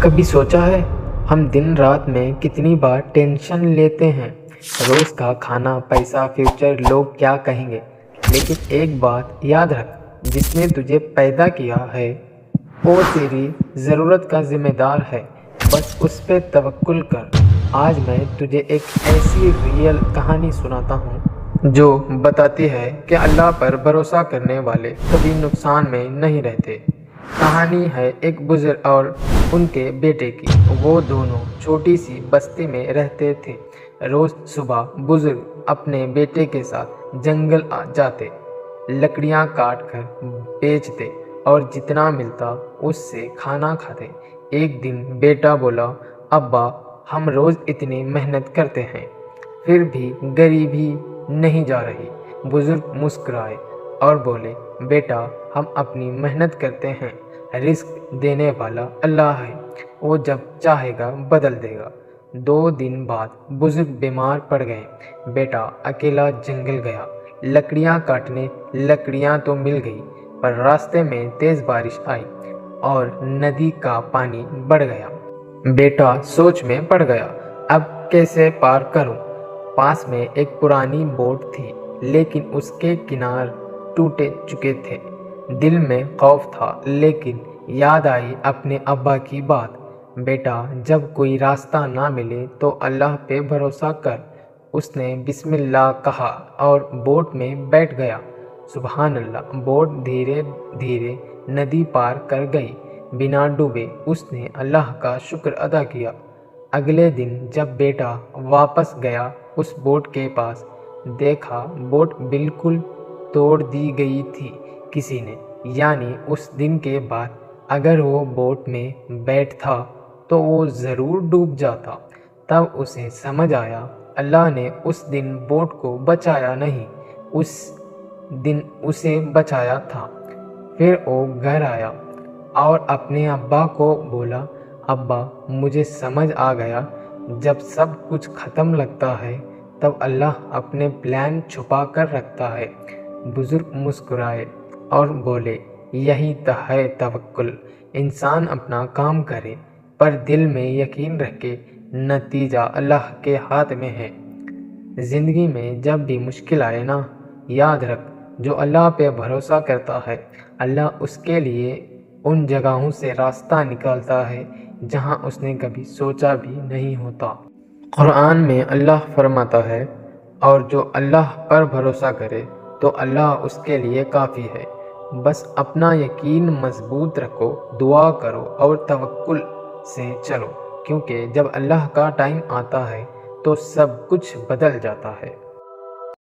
کبھی سوچا ہے ہم دن رات میں کتنی بار ٹینشن لیتے ہیں؟ روز کا کھانا، پیسہ، فیوچر، لوگ کیا کہیں گے؟ لیکن ایک بات یاد رکھ، جس نے تجھے پیدا کیا ہے وہ تیری ضرورت کا ذمہ دار ہے، بس اس پہ توکل کر۔ آج میں تجھے ایک ایسی ریئل کہانی سناتا ہوں جو بتاتی ہے کہ اللہ پر بھروسہ کرنے والے کبھی نقصان میں نہیں رہتے۔ کہانی ہے ایک بزرگ اور ان کے بیٹے کی۔ وہ دونوں چھوٹی سی بستی میں رہتے تھے۔ روز صبح بزرگ اپنے بیٹے کے ساتھ جنگل جاتے، لکڑیاں کاٹ کر بیچتے اور جتنا ملتا اس سے کھانا کھاتے۔ ایک دن بیٹا بولا، ابا ہم روز اتنی محنت کرتے ہیں پھر بھی غریبی نہیں جا رہی۔ بزرگ مسکرائے اور بولے، بیٹا ہم اپنی محنت کرتے ہیں، رزق دینے والا اللہ ہے، وہ جب چاہے گا بدل دے گا۔ 2 دن بعد بزرگ بیمار پڑ گئے۔ بیٹا اکیلا جنگل گیا لکڑیاں کاٹنے۔ لکڑیاں تو مل گئی پر راستے میں تیز بارش آئی اور ندی کا پانی بڑھ گیا۔ بیٹا سوچ میں پڑ گیا، اب کیسے پار کروں؟ پاس میں ایک پرانی بوٹ تھی لیکن اس کے کنار ٹوٹ چکے تھے۔ دل میں خوف تھا لیکن یاد آئی اپنے ابا کی بات، بیٹا جب کوئی راستہ نہ ملے تو اللہ پہ بھروسہ کر۔ اس نے بسم اللہ کہا اور بوٹ میں بیٹھ گیا۔ سبحان اللہ، بوٹ دھیرے دھیرے ندی پار کر گئی بنا ڈوبے۔ اس نے اللہ کا شکر ادا کیا۔ اگلے دن جب بیٹا واپس گیا اس بوٹ کے پاس، دیکھا بوٹ بالکل توڑ دی گئی تھی کسی نے، یعنی اس دن کے بعد اگر وہ بوٹ میں بیٹھتا تو وہ ضرور ڈوب جاتا۔ تب اسے سمجھ آیا اللہ نے اس دن بوٹ کو بچایا نہیں، اس دن اسے بچایا تھا۔ پھر وہ گھر آیا اور اپنے ابا کو بولا، ابا مجھے سمجھ آ گیا جب سب کچھ ختم لگتا ہے تب اللہ اپنے پلان چھپا کر رکھتا ہے۔ بزرگ مسکرائے اور بولے، یہی تو ہے توکل، انسان اپنا کام کرے پر دل میں یقین رکھے نتیجہ اللہ کے ہاتھ میں ہے۔ زندگی میں جب بھی مشکل آئے نا، یاد رکھ جو اللہ پہ بھروسہ کرتا ہے اللہ اس کے لیے ان جگہوں سے راستہ نکالتا ہے جہاں اس نے کبھی سوچا بھی نہیں ہوتا۔ قرآن میں اللہ فرماتا ہے، اور جو اللہ پر بھروسہ کرے تو اللہ اس کے لیے کافی ہے۔ بس اپنا یقین مضبوط رکھو، دعا کرو اور توکل سے چلو، کیونکہ جب اللہ کا ٹائم آتا ہے تو سب کچھ بدل جاتا ہے۔